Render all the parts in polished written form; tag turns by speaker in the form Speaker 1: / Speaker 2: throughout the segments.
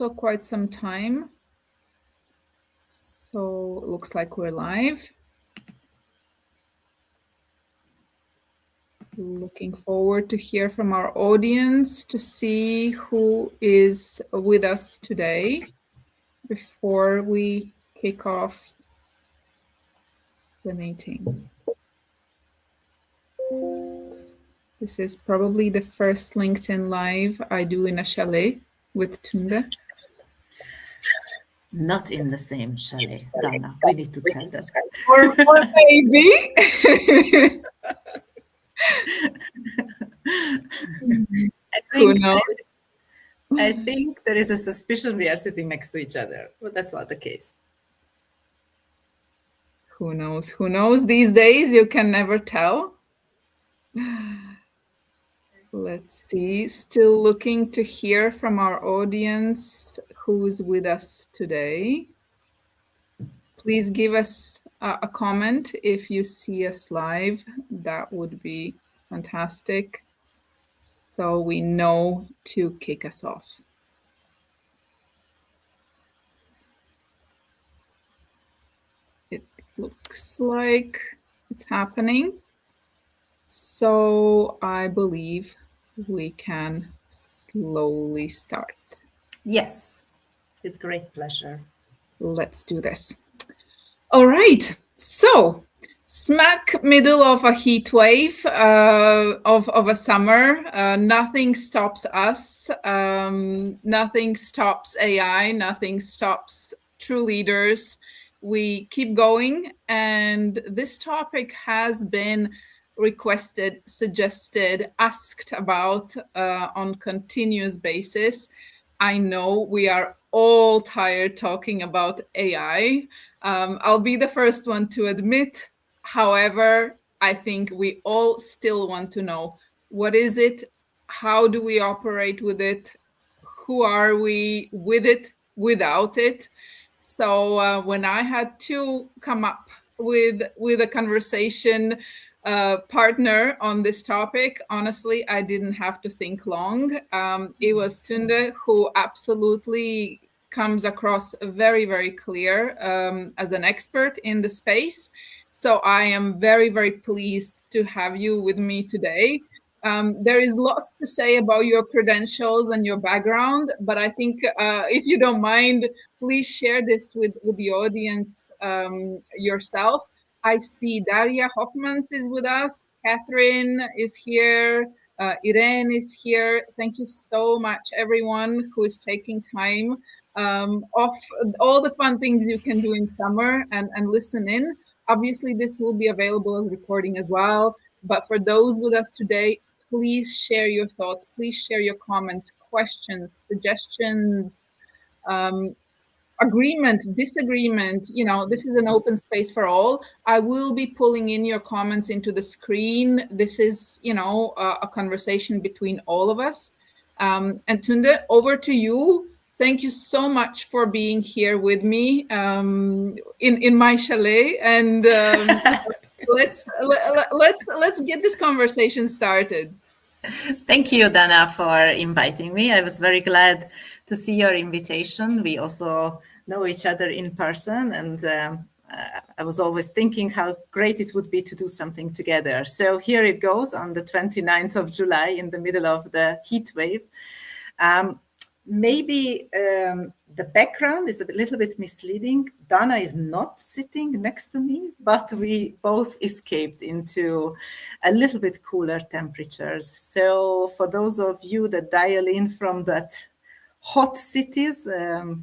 Speaker 1: also quite some time. So looks like we're live. Looking forward to hear from our audience, to see who is with us today before we kick off the meeting. This is probably the first LinkedIn Live I do in a chalet with Tünde.
Speaker 2: Not in the same chalet, Dana. We need to tell that.
Speaker 1: Or maybe. Who knows?
Speaker 2: I think there is a suspicion we are sitting next to each other, but that's not the case.
Speaker 1: Who knows? Who knows? These days, you can never tell. Let's see. Still looking to hear from our audience who's with us today. Please give us a comment if you see us live. That would be fantastic. So we know to kick us off. It looks like it's happening. So I believe we can slowly start.
Speaker 2: Yes, with great pleasure.
Speaker 1: Let's do this. All right. So smack middle of a heat wave of a summer. Nothing stops us. Nothing stops AI. Nothing stops true leaders. We keep going. And this topic has been requested, suggested, asked about on continuous basis. I know we are all tired talking about AI. I'll be the first one to admit. However, I think we all still want to know, what is it? How do we operate with it? Who are we with it, without it? So when I had to come up with a conversation partner on this topic, honestly, I didn't have to think long. It was Tünde, who absolutely comes across very, very clear as an expert in the space. So I am very, very pleased to have you with me today. There is lots to say about your credentials and your background, but I think if you don't mind, please share this with the audience yourself. I see Daria Hoffmans is with us. Catherine is here. Irene is here. Thank you so much, everyone who is taking time off all the fun things you can do in summer and listen in. Obviously, this will be available as recording as well. But for those with us today, please share your thoughts. Please share your comments, questions, suggestions, agreement, disagreement. This is an open space for all. I will be pulling in your comments into the screen. This is, a conversation between all of us. And Tünde, over to you. Thank you so much for being here with me in my chalet. And let's get this conversation started.
Speaker 2: Thank you, Dana, for inviting me. I was very glad to see your invitation. We also know each other in person, and I was always thinking how great it would be to do something together. So here it goes on the 29th of July in the middle of the heat wave. Maybe the background is a little bit misleading. Dana is not sitting next to me, but we both escaped into a little bit cooler temperatures. So for those of you that dial in from that hot cities,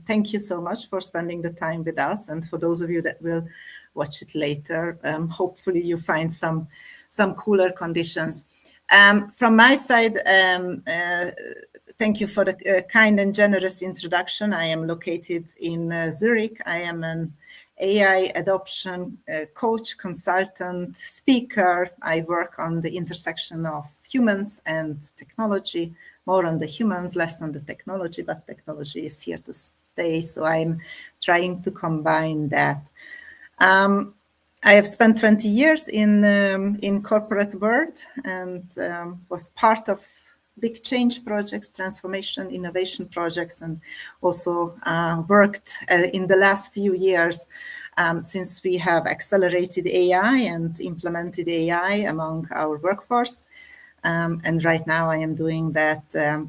Speaker 2: thank you so much for spending the time with us. And for those of you that will watch it later, hopefully you find some cooler conditions. From my side, thank you for the kind and generous introduction. I am located in Zurich. I am an AI adoption coach, consultant, speaker. I work on the intersection of humans and technology, more on the humans, less on the technology, but technology is here to stay. So I'm trying to combine that. I have spent 20 years in corporate world and was part of big change projects, transformation, innovation projects, and also worked in the last few years since we have accelerated AI and implemented AI among our workforce. And right now I am doing that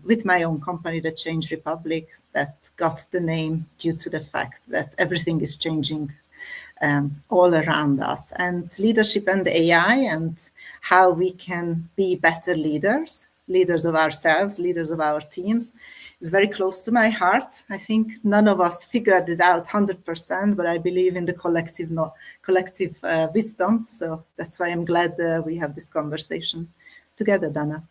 Speaker 2: with my own company, the Change Republic, that got the name due to the fact that everything is changing all around us. And leadership and AI and how we can be better leaders of ourselves, leaders of our teams, is very close to my heart. I think none of us figured it out 100%, but I believe in the collective wisdom. So that's why I'm glad we have this conversation together, Dana.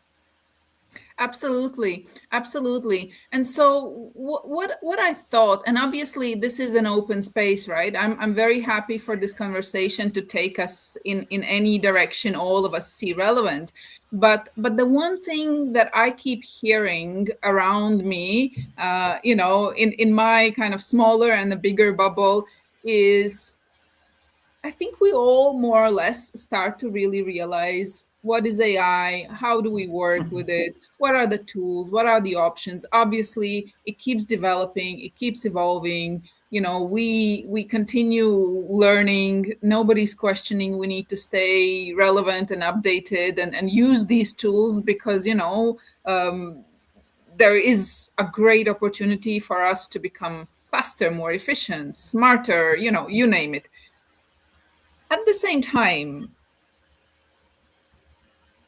Speaker 1: Absolutely, absolutely. And so what I thought, and obviously this is an open space, right? I'm very happy for this conversation to take us in any direction all of us see relevant. But the one thing that I keep hearing around me, in my kind of smaller and the bigger bubble, is I think we all more or less start to really realize what is AI, how do we work with it, what are the tools, what are the options. Obviously it keeps developing, it keeps evolving. We continue learning, nobody's questioning, we need to stay relevant and updated and use these tools because there is a great opportunity for us to become faster, more efficient, smarter, you name it. At the same time,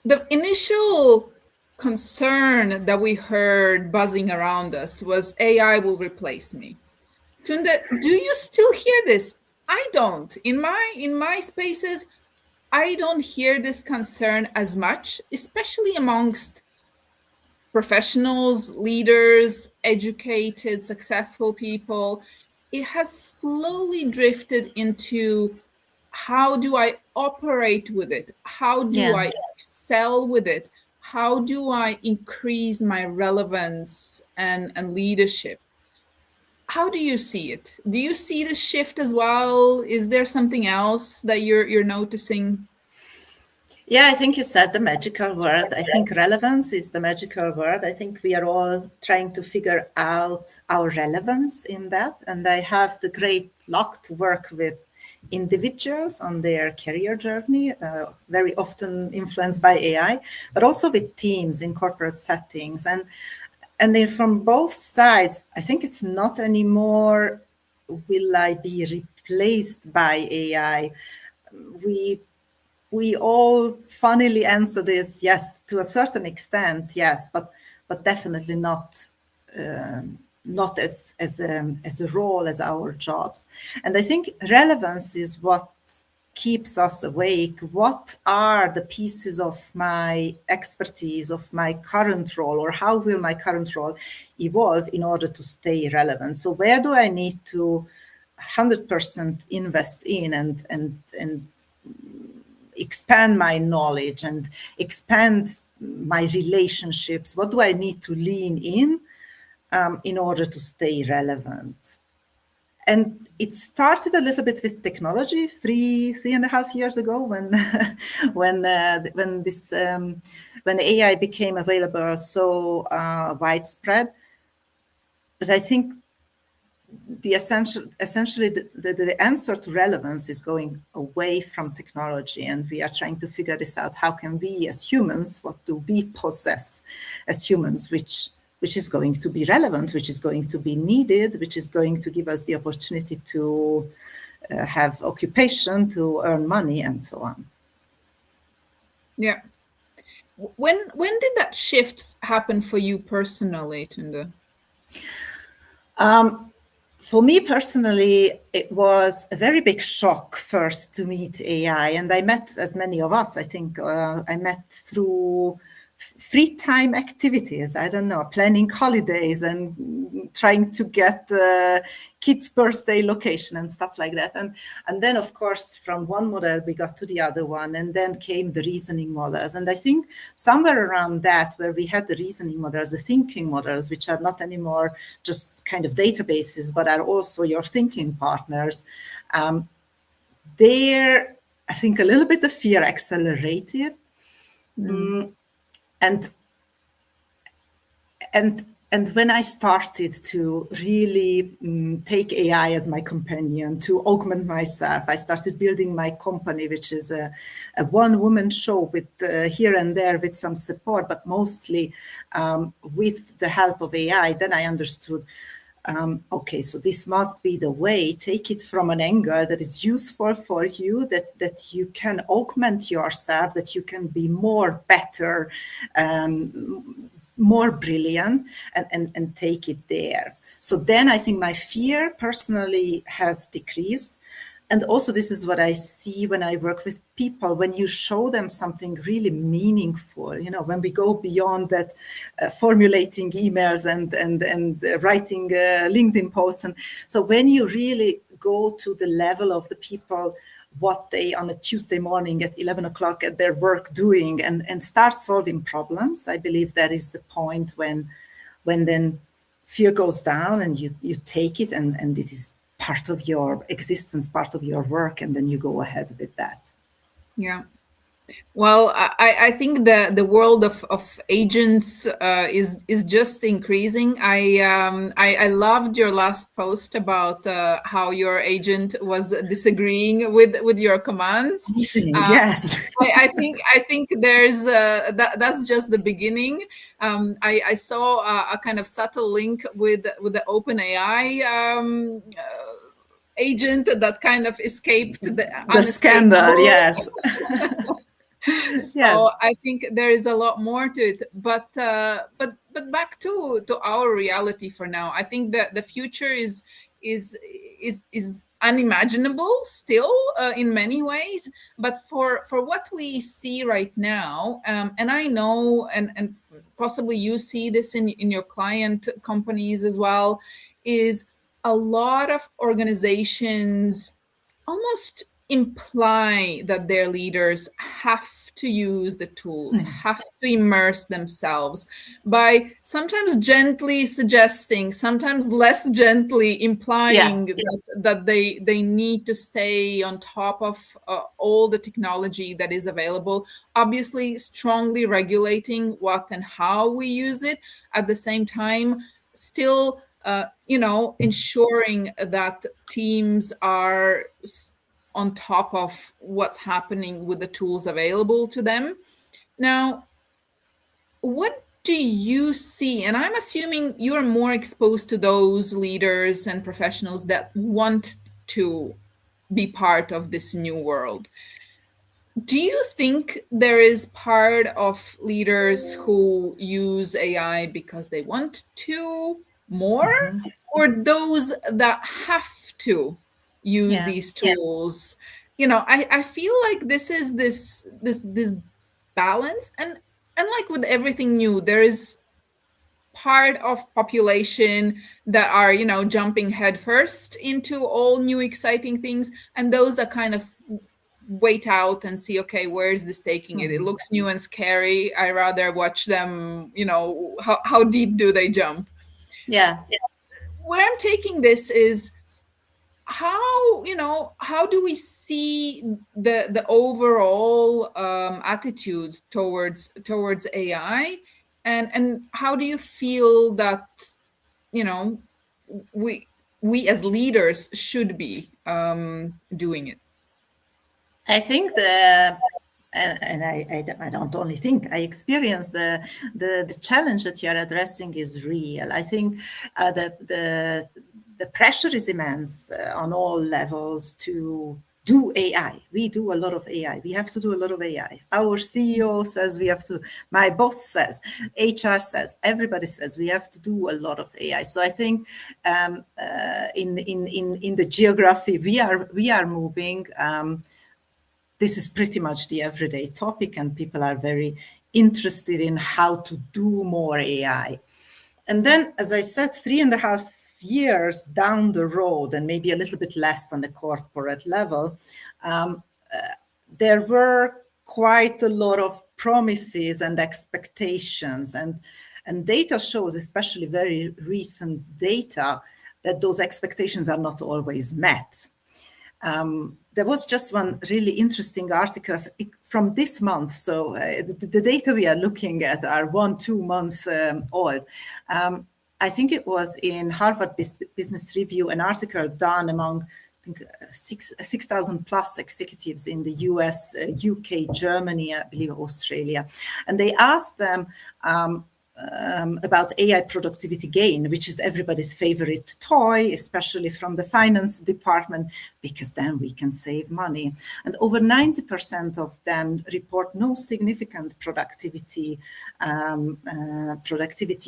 Speaker 1: the initial concern that we heard buzzing around us was AI will replace me. Tünde, do you still hear this? I don't. In my spaces, I don't hear this concern as much, especially amongst professionals, leaders, educated, successful people. It has slowly drifted into how do I operate with it? How do I excel with it? How do I increase my relevance and leadership? How do you see it? Do you see this shift as well? Is there something else that you're noticing?
Speaker 2: Yeah, I think you said the magical word. I think relevance is the magical word. I think we are all trying to figure out our relevance in that. And I have the great luck to work with individuals on their career journey, very often influenced by AI, but also with teams in corporate settings. And then from both sides, I think it's not anymore, will I be replaced by AI? We all funnily answer this, yes, to a certain extent, yes, but definitely not as a role as our jobs. And I think relevance is what keeps us awake. What are the pieces of my expertise, of my current role, or how will my current role evolve in order to stay relevant? So where do I need to 100% invest in and expand my knowledge and expand my relationships? What do I need to lean in order to stay relevant? And it started a little bit with technology 3.5 years ago when when AI became available so widespread. But I think essentially the answer to relevance is going away from technology, and we are trying to figure this out. How can we as humans, what do we possess as humans, which is going to be relevant, which is going to be needed, which is going to give us the opportunity to have occupation, to earn money, and so on.
Speaker 1: Yeah. When did that shift happen for you personally, Tünde?
Speaker 2: For me personally, it was a very big shock first to meet AI. And I met, as many of us, I think, I met through free time activities. I don't know, planning holidays and trying to get kids' birthday location and stuff like that. And then, of course, from one model, we got to the other one. And then came the reasoning models. And I think somewhere around that, where we had the reasoning models, the thinking models, which are not anymore just kind of databases, but are also your thinking partners, there, I think a little bit of fear accelerated. And And when I started to really take AI as my companion to augment myself, I started building my company, which is a one-woman show with here and there with some support, but mostly with the help of AI. Then I understood, okay, so this must be the way. Take it from an angle that is useful for you, that you can augment yourself, that you can be more better, more brilliant, and take it there. So then I think my fear personally have decreased. And also this is what I see when I work with people, when you show them something really meaningful, when we go beyond that formulating emails and writing LinkedIn posts. And so when you really go to the level of the people, what they on a Tuesday morning at 11 o'clock at their work doing, and start solving problems, I believe that is the point when then fear goes down and you take it and it is part of your existence, part of your work, and then you go ahead with that.
Speaker 1: Yeah. Well, I think the world of agents is just increasing. I loved your last post about how your agent was disagreeing with your commands.
Speaker 2: Yes.
Speaker 1: I think there's that's just the beginning. I saw a kind of subtle link with the OpenAI agent that kind of escaped
Speaker 2: the scandal. Yes.
Speaker 1: So yes. I think there is a lot more to it, but back to our reality for now. I think that the future is unimaginable still in many ways, but for what we see right now, and I know, and possibly you see this in your client companies as well, is a lot of organizations almost imply that their leaders have to use the tools, have to immerse themselves by sometimes gently suggesting, sometimes less gently implying that they need to stay on top of all the technology that is available, obviously strongly regulating what and how we use it, at the same time still ensuring that teams are on top of what's happening with the tools available to them. Now, what do you see? And I'm assuming you're more exposed to those leaders and professionals that want to be part of this new world. Do you think there is part of leaders who use AI because they want to more, or those that have to use these tools? I feel like this is this balance, and like with everything new, there is part of population that are jumping headfirst into all new exciting things, and those that kind of wait out and see, okay, where is this taking it? It looks new and scary. I rather watch them, how deep do they jump? Where I'm taking this is how do we see the overall attitude towards AI, and how do you feel that we as leaders should be doing it?
Speaker 2: I think and I don't only think, I experience the challenge that you're addressing is real. I think the pressure is immense on all levels to do AI. We do a lot of AI. We have to do a lot of AI. Our CEO says we have to, my boss says, HR says, everybody says we have to do a lot of AI. So I think in the geography we are moving, this is pretty much the everyday topic, and people are very interested in how to do more AI. And then, as I said, 3.5 years down the road, and maybe a little bit less on the corporate level, there were quite a lot of promises and expectations, and data shows, especially very recent data, that those expectations are not always met. There was just one really interesting article from this month. So the data we are looking at are 1-2 months old. I think it was in Harvard Business Review, an article done among, I think, 6,000 plus executives in the US, UK, Germany, I believe Australia. And they asked them about AI productivity gain, which is everybody's favorite toy, especially from the finance department, because then we can save money. And over 90% of them report no significant productivity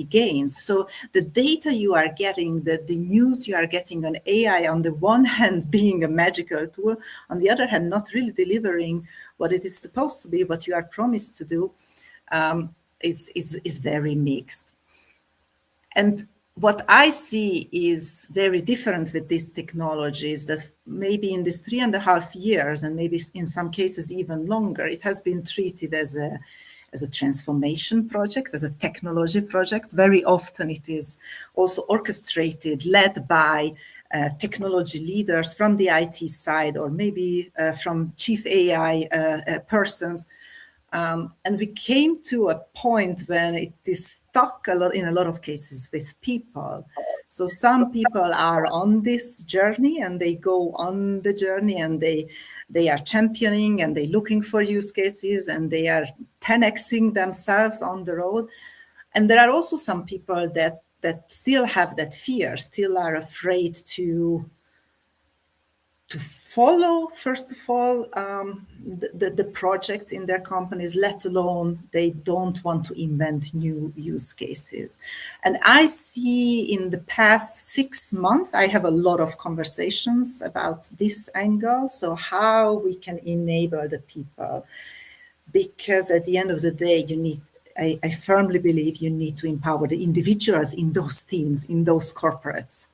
Speaker 2: gains. So the data you are getting, the news you are getting on AI, on the one hand being a magical tool, on the other hand not really delivering what it is supposed to be, what you are promised to do, is very mixed. And what I see is very different with these technologies, that maybe in these 3.5 years, and maybe in some cases even longer, it has been treated as a transformation project, as a technology project. Very often it is also orchestrated, led by technology leaders from the IT side, or maybe from chief AI persons. And we came to a point when it is stuck in a lot of cases with people. So some people are on this journey and they go on the journey and they are championing and they're looking for use cases and they are 10xing themselves on the road. And there are also some people that still have that fear, still are afraid to follow, first of all, the projects in their companies, let alone they don't want to invent new use cases. And I see in the past 6 months, I have a lot of conversations about this angle. So how we can enable the people, because at the end of the day, I firmly believe you need to empower the individuals in those teams, in those corporates.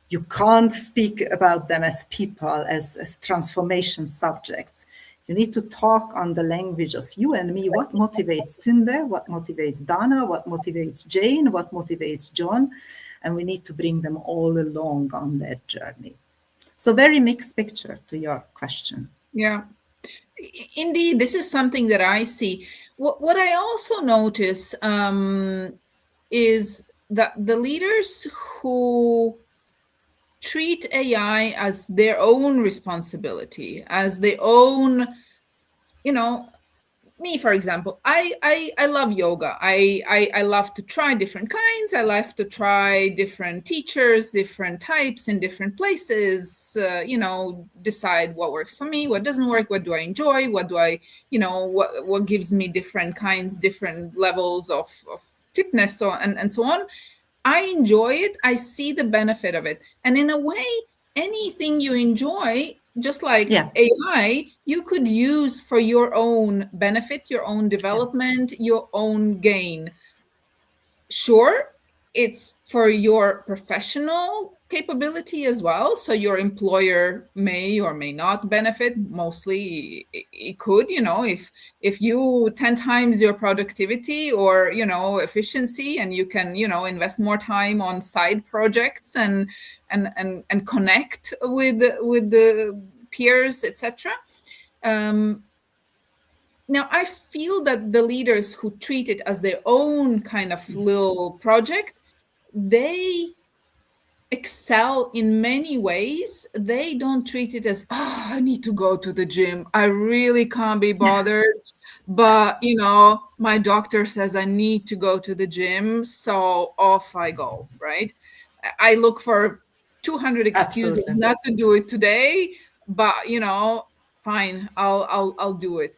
Speaker 2: You can't speak about them as people, as transformation subjects. You need to talk on the language of you and me. What motivates Tünde? What motivates Dana? What motivates Jane? What motivates John? And we need to bring them all along on that journey. So very mixed picture to your question.
Speaker 1: Yeah. Indeed, this is something that I see. What I also notice is that the leaders who treat AI as their own responsibility, as their own, me, for example, I love yoga. I love to try different kinds. I love to try different teachers, different types in different places, decide what works for me, what doesn't work, what do I enjoy, what do I, what gives me different kinds, different levels of fitness, and so on. I enjoy it. I see the benefit of it. And in a way, anything you enjoy, just like AI, you could use for your own benefit, your own development, your own gain. Sure, it's for your professional capability as well. So your employer may or may not benefit. Mostly it could, if you 10 times your productivity or, efficiency, and you can, invest more time on side projects and connect with the peers, etc. Now, I feel that the leaders who treat it as their own kind of little project, they excel in many ways. They don't treat it as, I need to go to the gym. I really can't be bothered. But, my doctor says I need to go to the gym. So off I go, right? I look for 200 excuses
Speaker 2: Absolutely.
Speaker 1: not to do it today. But, fine, I'll do it.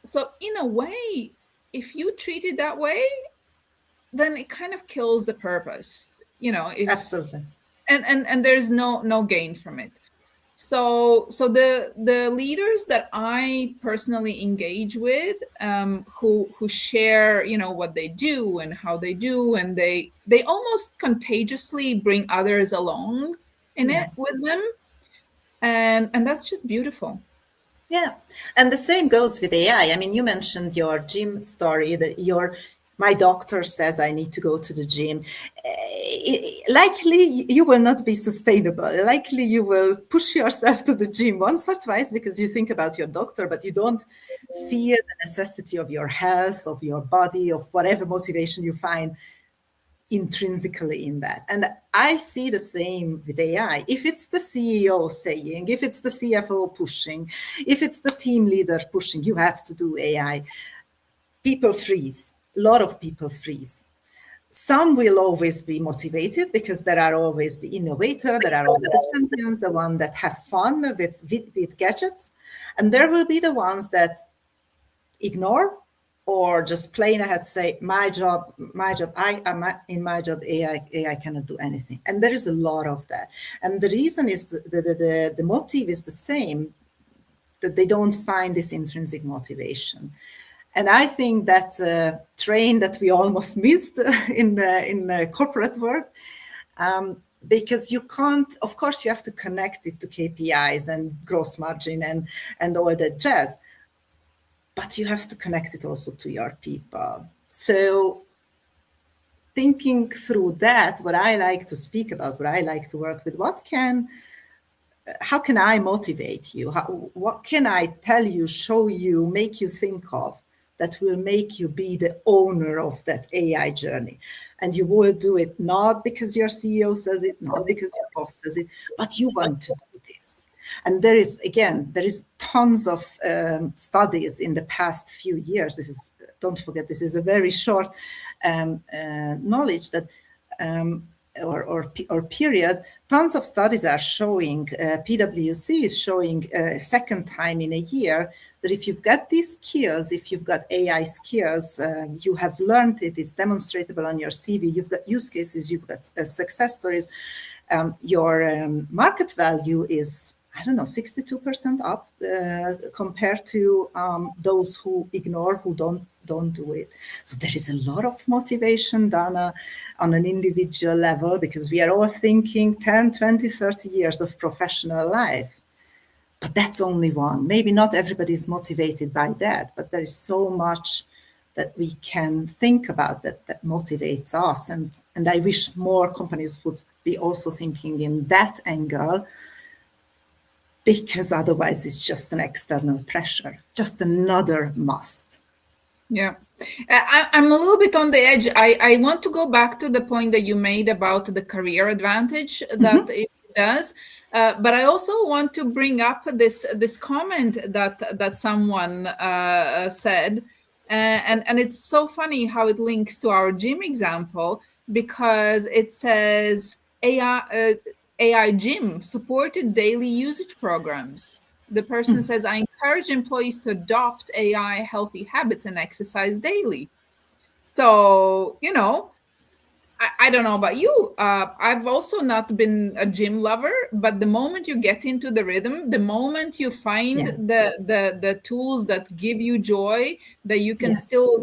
Speaker 1: So in a way, if you treat it that way, then it kind of kills the purpose,
Speaker 2: Absolutely.
Speaker 1: And there's no gain from it. So the leaders that I personally engage with, who share, what they do and how they do, and they almost contagiously bring others along in it with them, and that's just beautiful.
Speaker 2: Yeah, and the same goes with AI. I mean, you mentioned your gym story, that your my doctor says I need to go to the gym. Likely you will not be sustainable. Likely you will push yourself to the gym once or twice because you think about your doctor, but you don't fear the necessity of your health, of your body, of whatever motivation you find intrinsically in that. And I see the same with AI. If it's the CEO saying, if it's the CFO pushing, if it's the team leader pushing, you have to do AI, people freeze. A lot of people freeze. Some will always be motivated because there are always the innovator, there are always the champions, the ones that have fun with gadgets. And there will be the ones that ignore or just plain ahead say, my job, I am in my job, AI cannot do anything. And there is a lot of that. And the reason is the motive is the same, that they don't find this intrinsic motivation. And I think that's a train that we almost missed in corporate world, because you can't, of course, you have to connect it to KPIs and gross margin and all that jazz, but you have to connect it also to your people. So thinking through that, what I like to speak about, what I like to work with, how can I motivate you? What can I tell you, show you, make you think of that will make you be the owner of that AI journey? And you will do it not because your CEO says it, not because your boss says it, but you want to do this. And there is tons of studies in the past few years. Don't forget, this is a very short knowledge that or period. Tons of studies are showing, PwC is showing a second time in a year, that if you've got these skills, if you've got AI skills, you have learned it, it's demonstratable on your CV, you've got use cases, you've got success stories, your market value is, I don't know, 62% up compared to those who ignore, who don't do it. So there is a lot of motivation, Dana, on an individual level, because we are all thinking 10, 20, 30 years of professional life. But that's only one. Maybe not everybody is motivated by that, but there is so much that we can think about that motivates us. And I wish more companies would be also thinking in that angle, because otherwise it's just an external pressure, just another must.
Speaker 1: Yeah. I'm a little bit on the edge. I want to go back to the point that you made about the career advantage that it does. But I also want to bring up this comment that someone said. And it's so funny how it links to our gym example, because it says AI gym supported daily usage programs. The person says, I encourage employees to adopt AI healthy habits and exercise daily. So, I don't know about you. I've also not been a gym lover, but the moment you get into the rhythm, the moment you find the tools that give you joy, that you can still,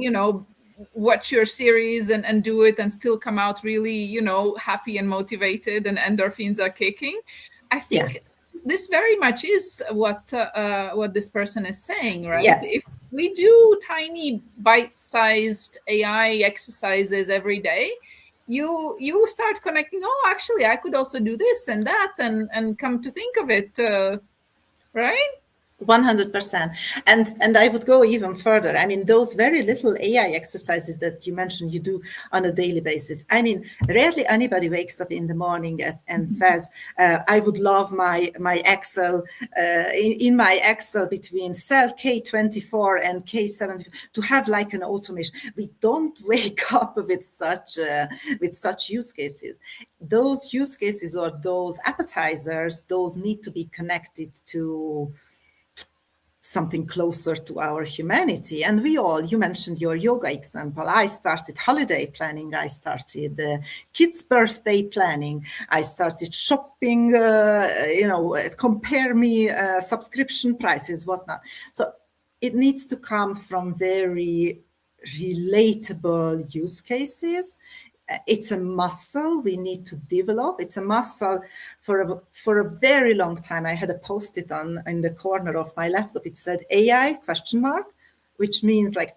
Speaker 1: watch your series and do it and still come out really, happy and motivated and endorphins are kicking. I think this very much is what this person is saying, right?
Speaker 2: Yes.
Speaker 1: If we do tiny bite-sized AI exercises every day, you start connecting, actually I could also do this and that, and come to think of it, right?
Speaker 2: 100%. And I would go even further. I mean, those very little AI exercises that you mentioned you do on a daily basis. I mean, rarely anybody wakes up in the morning and says, I would love my Excel, in my Excel between cell K24 and K70 to have like an automation. We don't wake up with such use cases. Those use cases or those appetizers, those need to be connected to something closer to our humanity. And you mentioned your yoga example. I started holiday planning. I started kids' birthday planning. I started shopping, compare me subscription prices, whatnot. So it needs to come from very relatable use cases. It's a muscle we need to develop. It's a muscle for a very long time. I had a post-it in the corner of my laptop. It said AI ? Which means like,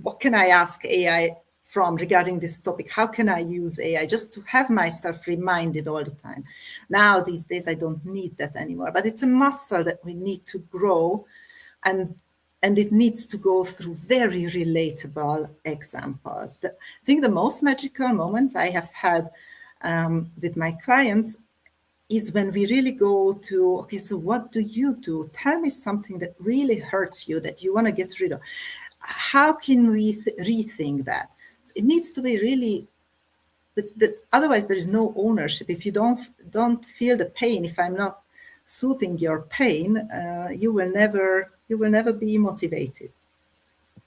Speaker 2: what can I ask AI from regarding this topic? How can I use AI just to have myself reminded all the time? Now, these days, I don't need that anymore, but it's a muscle that we need to grow, and it needs to go through very relatable examples. I think the most magical moments I have had with my clients is when we really go to, okay, so what do you do? Tell me something that really hurts you, that you want to get rid of. How can we rethink that? It needs to be really, otherwise there is no ownership. If you don't feel the pain, if I'm not soothing your pain, you will never be motivated.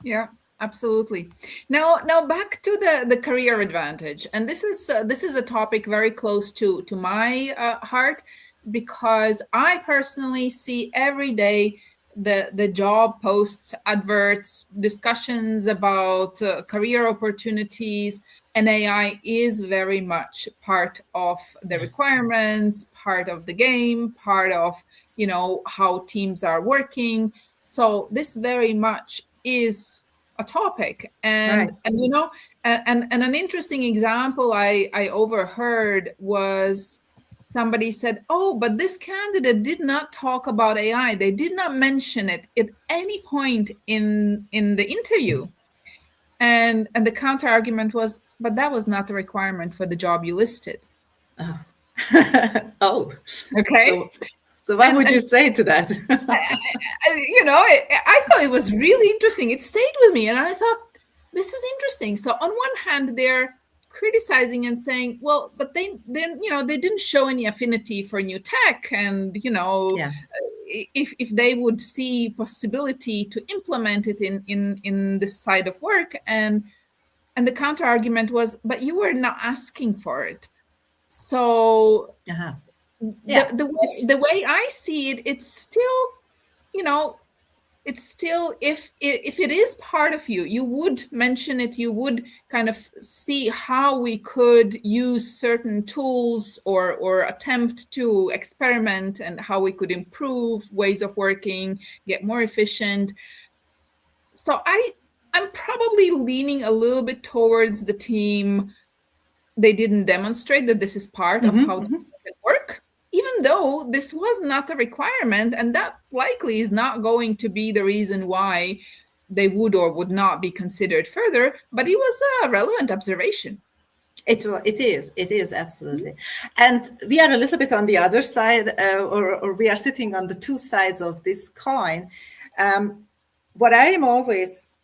Speaker 1: Yeah, absolutely. Now back to the career advantage, and this is a topic very close to my heart, because I personally see every day the job posts, adverts, discussions about career opportunities, and AI is very much part of the requirements, part of the game, part of how teams are working. So this very much is a topic, and
Speaker 2: Right.
Speaker 1: and an interesting example I overheard was somebody said, oh, but this candidate did not talk about AI. They did not mention it at any point in the interview. And the counter argument was, but that was not the requirement for the job you listed.
Speaker 2: Oh,
Speaker 1: okay.
Speaker 2: So what would you say to that?
Speaker 1: I thought it was really interesting. It stayed with me, and I thought, this is interesting. So on one hand, they're criticizing and saying, well, but they didn't show any affinity for new tech, and
Speaker 2: Yeah.
Speaker 1: if they would see possibility to implement it in this side of work, and the counter argument was, but you were not asking for it. So
Speaker 2: Yeah.
Speaker 1: the way I see it, it's still, it's still, if it is part of you, you would mention it, you would kind of see how we could use certain tools or attempt to experiment, and how we could improve ways of working, get more efficient. So I'm probably leaning a little bit towards the team. They didn't demonstrate that this is part of how it work, even though this was not a requirement, and that likely is not going to be the reason why they would or would not be considered further, but it was a relevant observation.
Speaker 2: It is absolutely. And we are a little bit on the other side, or we are sitting on the two sides of this coin. What I am always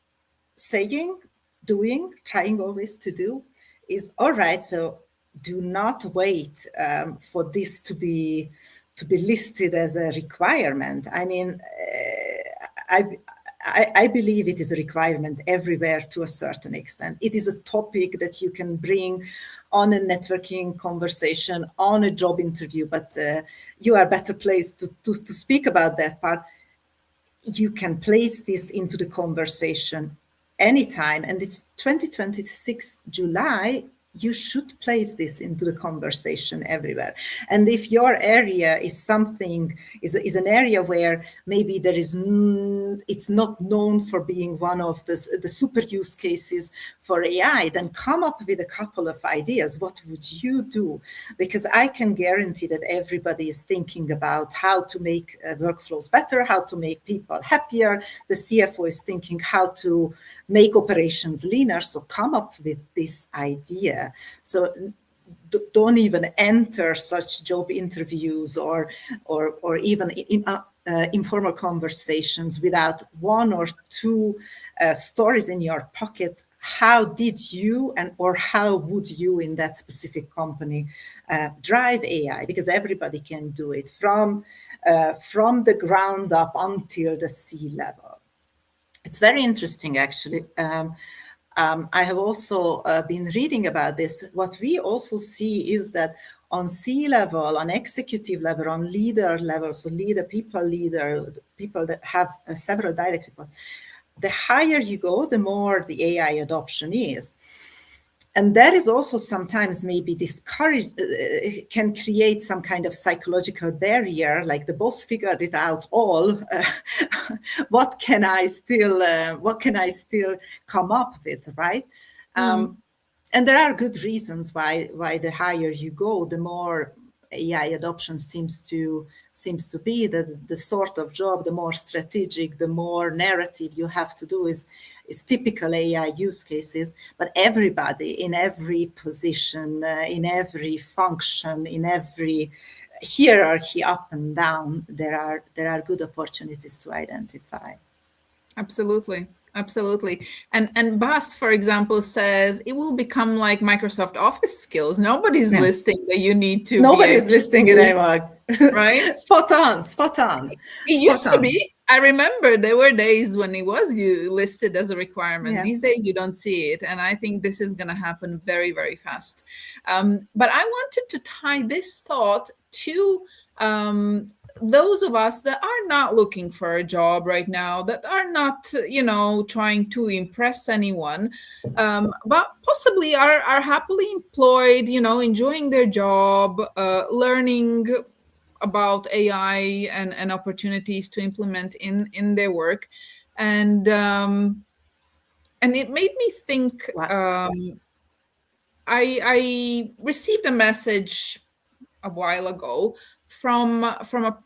Speaker 2: saying, doing, trying always to do is, all right, so do not wait for this to be listed as a requirement. I mean, I believe it is a requirement everywhere to a certain extent. It is a topic that you can bring on a networking conversation, on a job interview, but you are better placed to speak about that part. You can place this into the conversation anytime, and it's 2026 July. You should place this into the conversation everywhere. And if your area is an area where maybe there is it's not known for being one of the super use cases for AI, then come up with a couple of ideas. What would you do? Because I can guarantee that everybody is thinking about how to make workflows better, how to make people happier. The CFO is thinking how to make operations leaner. So come up with this idea. So don't even enter such job interviews or even informal conversations without one or two stories in your pocket. How did you or how would you in that specific company drive AI? Because everybody can do it from the ground up until the C-level. It's very interesting, actually. I have also been reading about this. What we also see is that on C-level, on executive level, on leader level, so people that have several direct reports, the higher you go, the more the AI adoption is. And that is also sometimes maybe discourage, can create some kind of psychological barrier, like the boss figured it out all. What can I still come up with, right? And there are good reasons why the higher you go, the more AI adoption seems to be. The sort of job, the more strategic, the more narrative you have to do is typical AI use cases. But everybody in every position, in every function, in every hierarchy up and down, there are good opportunities to identify.
Speaker 1: Absolutely. Absolutely. And Bas, for example, says it will become like Microsoft Office skills. Nobody's listing that you need to
Speaker 2: Nobody's listing it anymore.
Speaker 1: Right?
Speaker 2: Spot on.
Speaker 1: It used to be. I remember there were days when it was listed as a requirement. These days you don't see it. And I think this is going to happen very, very fast. But I wanted to tie this thought to those of us that are not looking for a job right now, that are not, trying to impress anyone, but possibly are happily employed, enjoying their job, learning about AI and opportunities to implement in their work. And it made me think, I received a message a while ago from a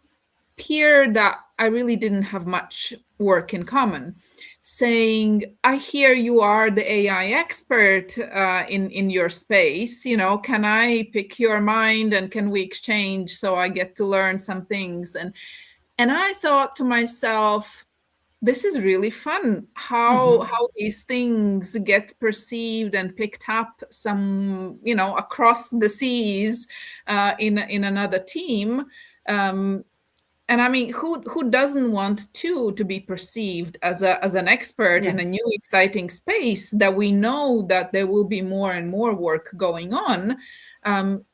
Speaker 1: peer that I really didn't have much work in common, saying, I hear you are the AI expert in your space. Can I pick your mind and can we exchange so I get to learn some things? And I thought to myself, this is really fun how these things get perceived and picked up some, across the seas in another team. And I mean, who doesn't want to be perceived as an expert in a new exciting space that we know that there will be more and more work going on?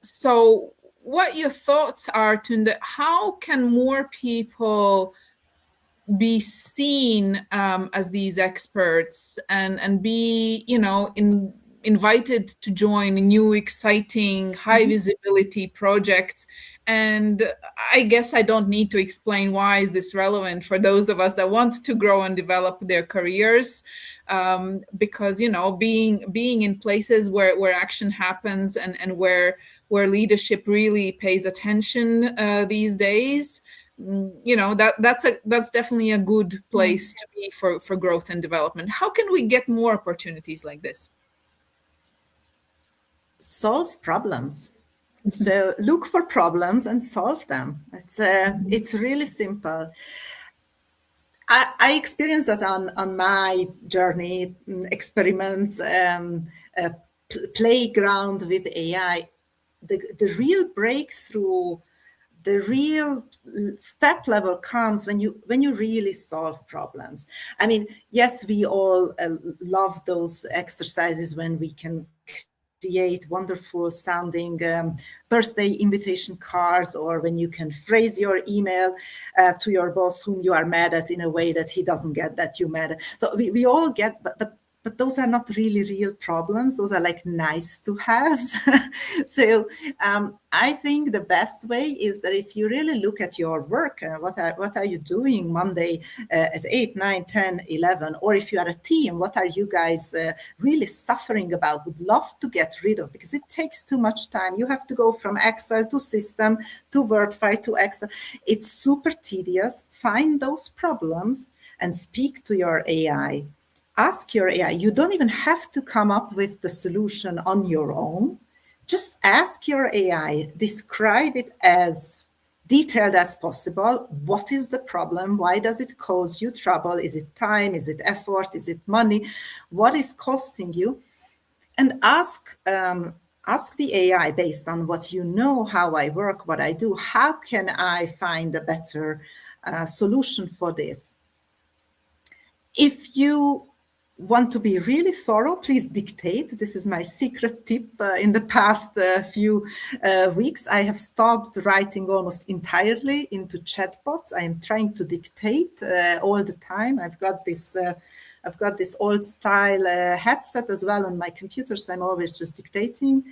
Speaker 1: So what your thoughts are, Tünde, how can more people be seen as these experts and be, invited to join new, exciting, high visibility projects? And I guess I don't need to explain why is this relevant for those of us that want to grow and develop their careers, because being in places where action happens and where leadership really pays attention these days, that's definitely a good place to be for growth and development. How can we get more opportunities like this?
Speaker 2: Solve problems. So look for problems and solve them. It's really simple. I experienced that on my journey, experiments, playground with AI. The real breakthrough, the real step level comes when you really solve problems. I mean, yes, we all love those exercises when we can create wonderful sounding birthday invitation cards, or when you can phrase your email to your boss whom you are mad at in a way that he doesn't get that you mad at. So we all get, but those are not really real problems. Those are like nice to haves. So I think the best way is that if you really look at your work, what are you doing Monday at 8, 9, 10, 11, or if you are a team, what are you guys really suffering about, would love to get rid of, because it takes too much time. You have to go from Excel to system to Word file to Excel. It's super tedious. Find those problems and speak to your AI. Ask your AI. You don't even have to come up with the solution on your own. Just ask your AI, describe it as detailed as possible. What is the problem? Why does it cause you trouble? Is it time? Is it effort? Is it money? What is costing you? And ask the AI, based on what you know, how I work, what I do, how can I find a better solution for this? If you want to be really thorough, please dictate. This is my secret tip. In the past few weeks, I have stopped writing almost entirely into chatbots. I am trying to dictate all the time. I've got this I've got this old style headset as well on my computer, so I'm always just dictating.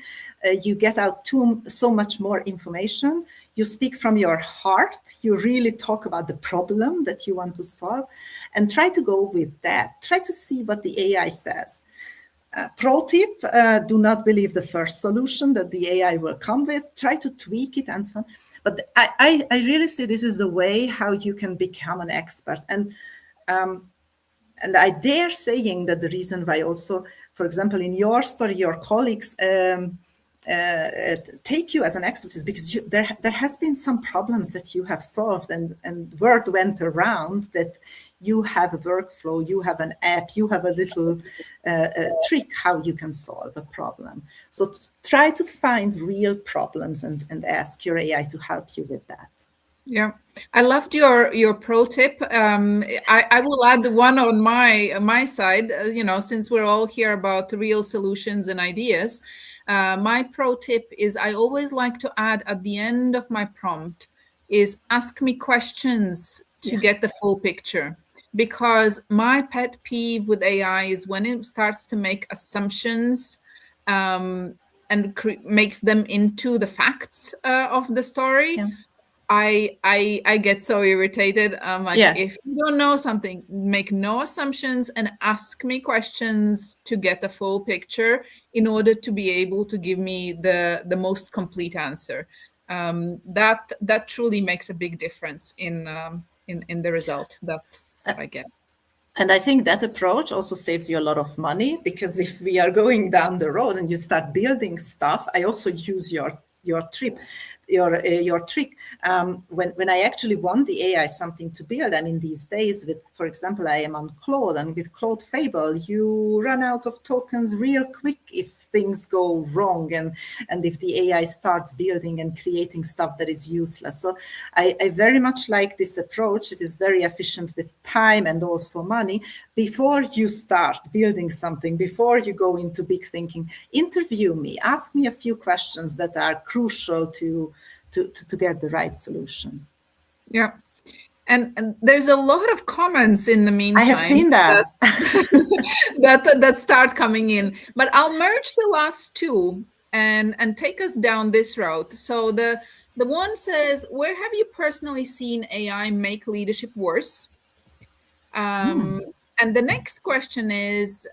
Speaker 2: You get out so much more information. You speak from your heart. You really talk about the problem that you want to solve, and try to go with that. Try to see what the AI says. Pro tip, do not believe the first solution that the AI will come with. Try to tweak it and so on. But I really see this is the way how you can become an expert. And I dare saying that the reason why also, for example, in your story, your colleagues take you as an expert is because there has been some problems that you have solved, and word went around that you have a workflow, you have an app, you have a little trick how you can solve a problem. So try to find real problems and ask your AI to help you with that.
Speaker 1: Yeah, I loved your pro tip. I will add one on my side. Since we're all here about real solutions and ideas, my pro tip is I always like to add at the end of my prompt is ask me questions to get the full picture. Because my pet peeve with AI is when it starts to make assumptions and makes them into the facts of the story.
Speaker 2: Yeah.
Speaker 1: I get so irritated. I'm like, if you don't know something, make no assumptions and ask me questions to get the full picture in order to be able to give me the most complete answer. That truly makes a big difference in the result that I get.
Speaker 2: And I think that approach also saves you a lot of money, because if we are going down the road and you start building stuff, I also use your trick. When I actually want the AI something to build, I mean, these days with, for example, I am on Claude, and with Claude Fable, you run out of tokens real quick if things go wrong, and if the AI starts building and creating stuff that is useless. So I very much like this approach. It is very efficient with time and also money. Before you start building something, before you go into big thinking, interview me, ask me a few questions that are crucial to get the right solution.
Speaker 1: Yeah. And there's a lot of comments in the meantime.
Speaker 2: I have seen that.
Speaker 1: that start coming in. But I'll merge the last two and take us down this route. So the one says, where have you personally seen AI make leadership worse? And the next question is,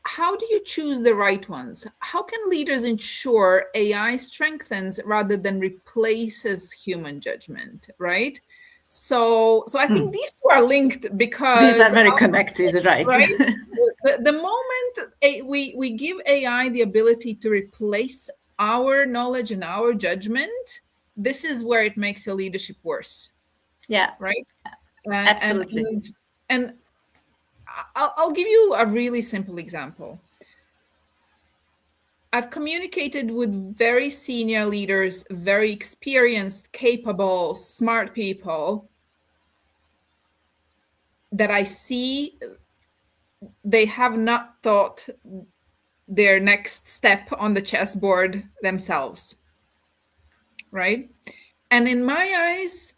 Speaker 1: how do you choose the right ones? How can leaders ensure AI strengthens rather than replaces human judgment, right? So I think these two are linked because
Speaker 2: these are very connected, right?
Speaker 1: The moment we give AI the ability to replace our knowledge and our judgment, this is where it makes your leadership worse.
Speaker 2: Yeah.
Speaker 1: Right?
Speaker 2: Absolutely.
Speaker 1: And I'll give you a really simple example. I've communicated with very senior leaders, very experienced, capable, smart people that I see they have not thought their next step on the chessboard themselves, right? And in my eyes,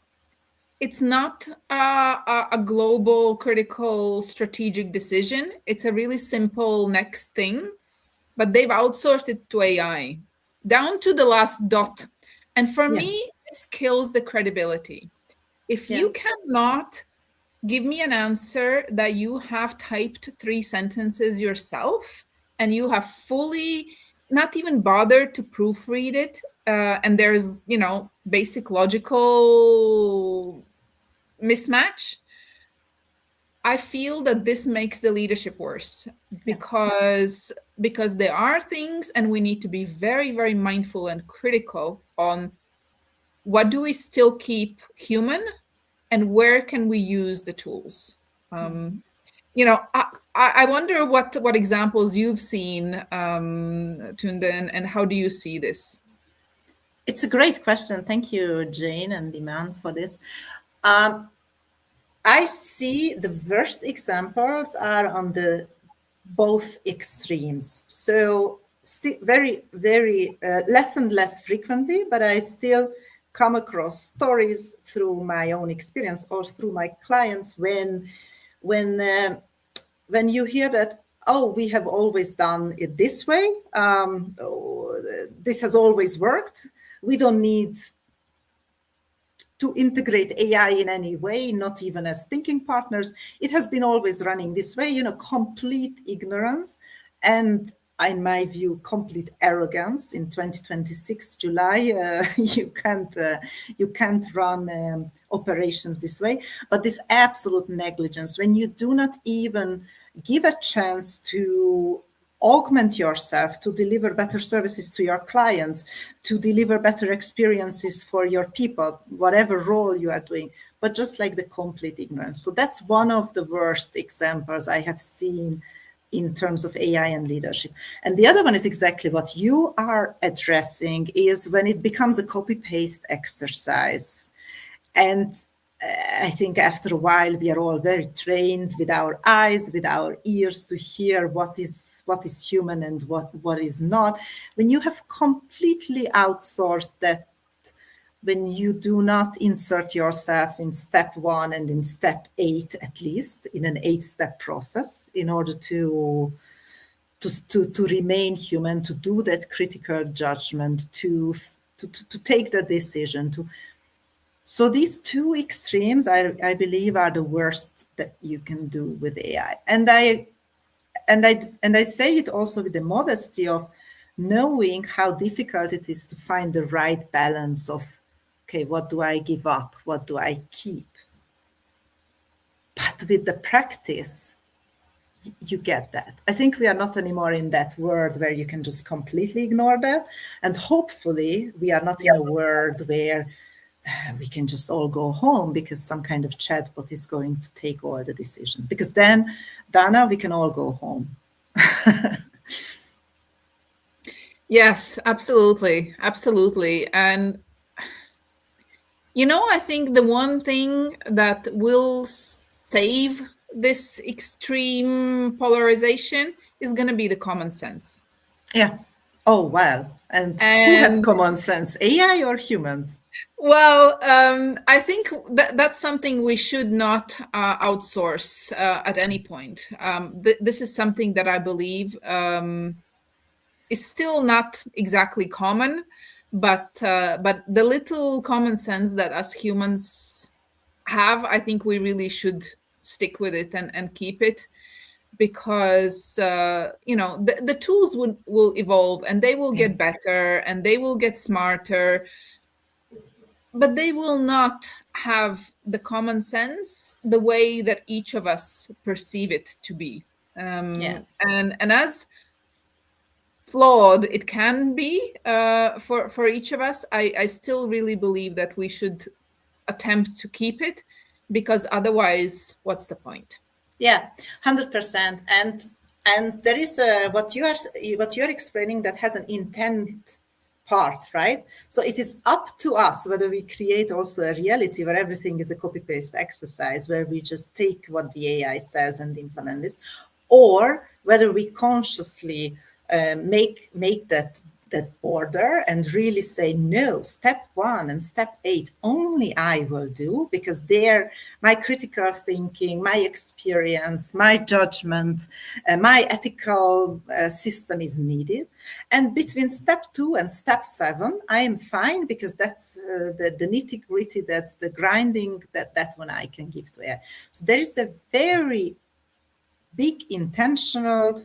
Speaker 1: it's not a global, critical, strategic decision. It's a really simple next thing, but they've outsourced it to AI down to the last dot. And for me, this kills the credibility. If you cannot give me an answer that you have typed 3 sentences yourself and you have fully not even bothered to proofread it, and there's, basic logical mismatch, I feel that this makes the leadership worse because there are things, and we need to be very, very mindful and critical on what do we still keep human and where can we use the tools. I wonder what examples you've seen, Tünde, and how do you see this?
Speaker 2: It's a great question. Thank you, Jane and Iman, for this. I see the worst examples are on the both extremes. So very, very less and less frequently, but I still come across stories through my own experience or through my clients when when you hear that, oh, we have always done it this way, this has always worked, we don't need to integrate AI in any way, not even as thinking partners. It has been always running this way, complete ignorance and, in my view, complete arrogance. In 2026 July, you can't run operations this way. But this absolute negligence, when you do not even give a chance to augment yourself, to deliver better services to your clients, to deliver better experiences for your people, whatever role you are doing, but just like the complete ignorance. So that's one of the worst examples I have seen in terms of AI and leadership. And the other one is exactly what you are addressing, is when it becomes a copy-paste exercise. And I think after a while we are all very trained with our eyes, with our ears, to hear what is human and what is not. When you have completely outsourced that, when you do not insert yourself in step 1 and in step 8, at least in an 8-step process, in order to remain human, to do that critical judgment, to take the decision, So these two extremes, I believe, are the worst that you can do with AI. And I say it also with the modesty of knowing how difficult it is to find the right balance of, okay, what do I give up? What do I keep? But with the practice, you get that. I think we are not anymore in that world where you can just completely ignore that. And hopefully we are not in a world where we can just all go home because some kind of chatbot is going to take all the decisions. Because then, Dana, we can all go home.
Speaker 1: Yes, absolutely. Absolutely. And, I think the one thing that will save this extreme polarization is going to be the common sense.
Speaker 2: Yeah. Oh, well. And who has common sense, AI or humans?
Speaker 1: Well, I think that's something we should not outsource at any point. This is something that I believe is still not exactly common, but the little common sense that us humans have, I think we really should stick with it and keep it, because the tools will evolve and they will get better and they will get smarter, but they will not have the common sense the way that each of us perceive it to be. And as flawed it can be for each of us, I still really believe that we should attempt to keep it, because otherwise, what's the point?
Speaker 2: Yeah, 100%. And there is what you are explaining that has an intent part, right? So it is up to us whether we create also a reality where everything is a copy-paste exercise, where we just take what the AI says and implement this, or whether we consciously make that border and really say, no, step 1 and step 8 only I will do, because there my critical thinking, my experience, my judgment, my ethical system is needed. And between step 2 and step 7, I am fine, because that's the nitty-gritty, that's the grinding, that one I can give to AI. So there is a very big intentional,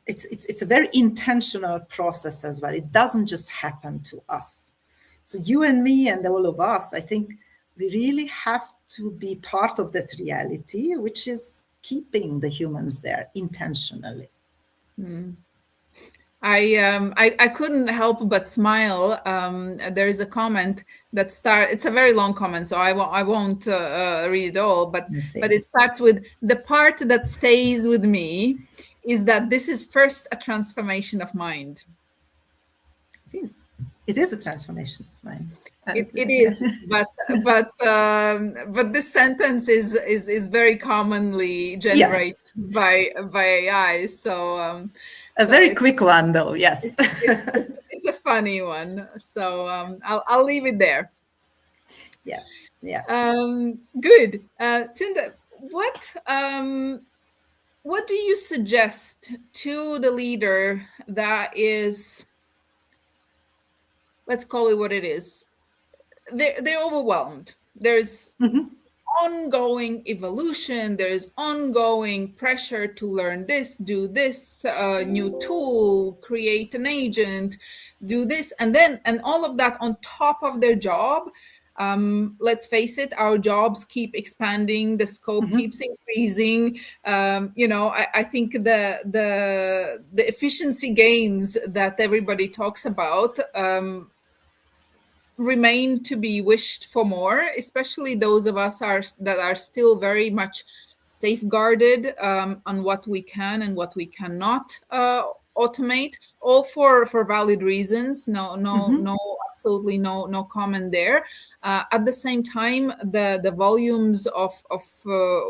Speaker 2: it's a very intentional process as well. It doesn't just happen to us. So you and me and all of us, I think we really have to be part of that reality, which is keeping the humans there intentionally.
Speaker 1: I couldn't help but smile. There is a comment that it's a very long comment, so I won't read it all, but it starts with, the part that stays with me is that this is first a transformation of mind.
Speaker 2: It is a transformation of mind.
Speaker 1: It is, but this sentence is very commonly generated by AI. So
Speaker 2: a very quick one, though. Yes,
Speaker 1: it's a funny one. So I'll leave it there.
Speaker 2: Yeah.
Speaker 1: Good. Tünde, what do you suggest to the leader that is, let's call it what it is, they're overwhelmed. There's ongoing evolution, there's ongoing pressure to learn this, do this new tool, create an agent, do this, and all of that on top of their job. Let's face it, our jobs keep expanding, the scope keeps increasing. I think the efficiency gains that everybody talks about remain to be wished for more, especially those of us that are still very much safeguarded on what we can and what we cannot automate, all for valid reasons. No, absolutely no comment there. At the same time, the volumes of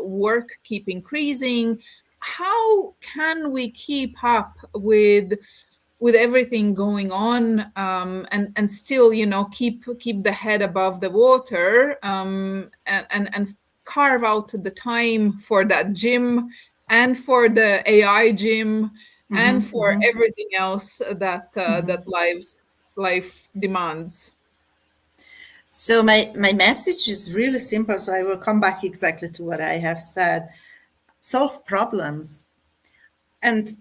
Speaker 1: work keep increasing. How can we keep up with everything going on, and still, keep the head above the water, and carve out the time for that gym and for the AI gym and for everything else that life demands?
Speaker 2: So my message is really simple. So I will come back exactly to what I have said. Solve problems. And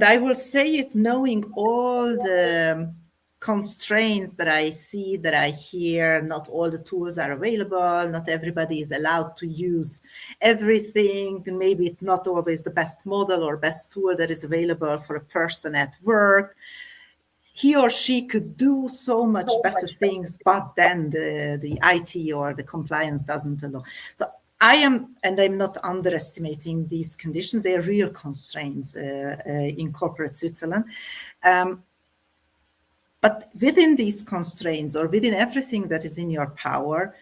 Speaker 2: I will say it knowing all the constraints that I see, that I hear. Not all the tools are available. Not everybody is allowed to use everything. Maybe it's not always the best model or best tool that is available for a person at work. He or she could do so much better things, but then the IT or the compliance doesn't allow. So I'm not underestimating these conditions. They are real constraints in corporate Switzerland. But within these constraints, or within everything that is in your power,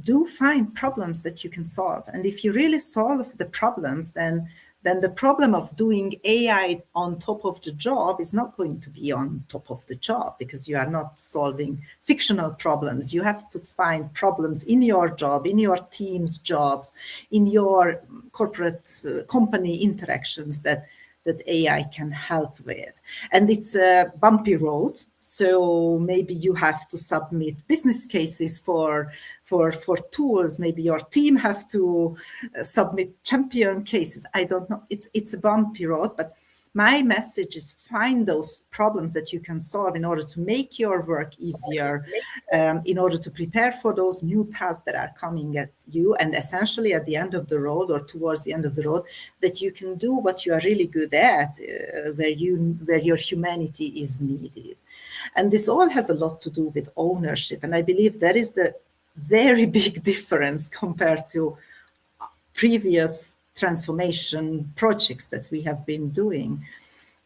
Speaker 2: do find problems that you can solve. And if you really solve the problems, then the problem of doing AI on top of the job is not going to be on top of the job, because you are not solving fictional problems. You have to find problems in your job, in your team's jobs, in your corporate company interactions that AI can help with. And it's a bumpy road. So maybe you have to submit business cases for tools. Maybe your team have to submit champion cases. I don't know. It's a bumpy road, but my message is find those problems that you can solve in order to make your work easier, in order to prepare for those new tasks that are coming at you, and essentially at the end of the road, or towards the end of the road, that you can do what you are really good at, where your humanity is needed. And this all has a lot to do with ownership. And I believe that is the very big difference compared to previous transformation projects that we have been doing.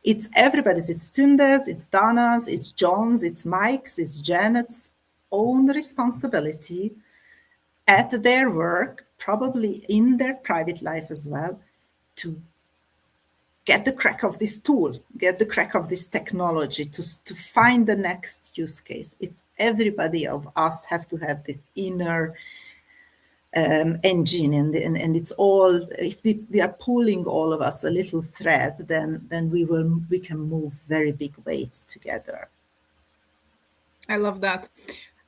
Speaker 2: It's everybody's, it's Tünde's, it's Dana's, it's John's, it's Mike's, it's Janet's own responsibility at their work, probably in their private life as well, to get the crack of this tool, get the crack of this technology, to find the next use case. It's everybody of us have to have this inner engine, and it's all, if we are pulling all of us a little thread, then we can move very big weights together.
Speaker 1: I love that.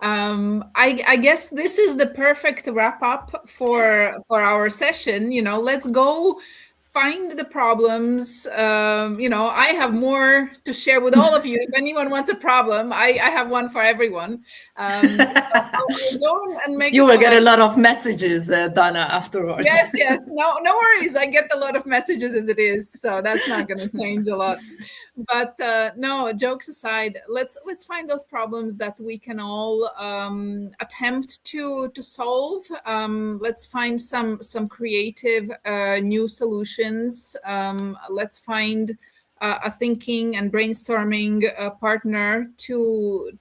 Speaker 1: I guess this is the perfect wrap up for our session. Let's go find the problems. I have more to share with all of you. If anyone wants a problem, I have one for everyone. Go and make
Speaker 2: you will get a lot of messages, Dana, afterwards.
Speaker 1: Yes. No worries. I get a lot of messages as it is, so that's not going to change a lot. But no, jokes aside, let's find those problems that we can all attempt to solve. Let's find some creative new solutions. Let's find a thinking and brainstorming partner to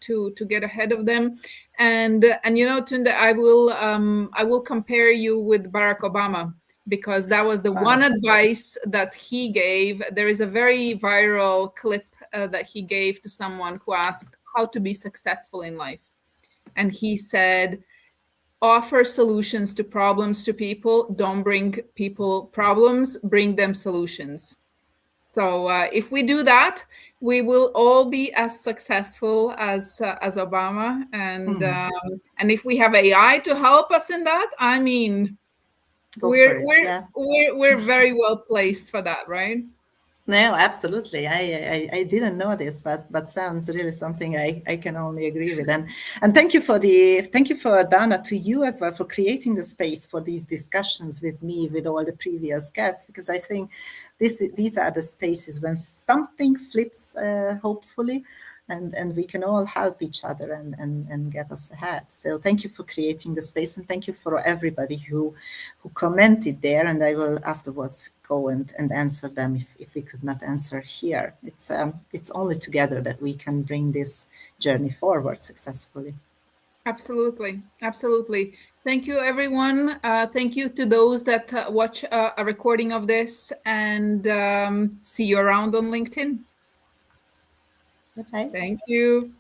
Speaker 1: get ahead of them. And Tünde, I will compare you with Barack Obama, because that was the one advice that he gave. There is a very viral clip that he gave to someone who asked how to be successful in life. And he said, offer solutions to problems to people. Don't bring people problems, bring them solutions. So if we do that, we will all be as successful as Obama. And if we have AI to help us in that, I mean,
Speaker 2: Go for it. Yeah.
Speaker 1: we're very well placed for that, right?
Speaker 2: No, absolutely. I didn't know this, but sounds really something I can only agree with. And thank you for Dana, to you as well, for creating the space for these discussions with me, with all the previous guests, because I think these are the spaces when something flips, hopefully, and we can all help each other and get us ahead. So thank you for creating the space, and thank you for everybody who commented there, and I will afterwards go and answer them if we could not answer here. It's only together that we can bring this journey forward successfully.
Speaker 1: Absolutely. Absolutely. Thank you, everyone. Thank you to those that watch a recording of this, and see you around on LinkedIn.
Speaker 2: Okay.
Speaker 1: Thank you.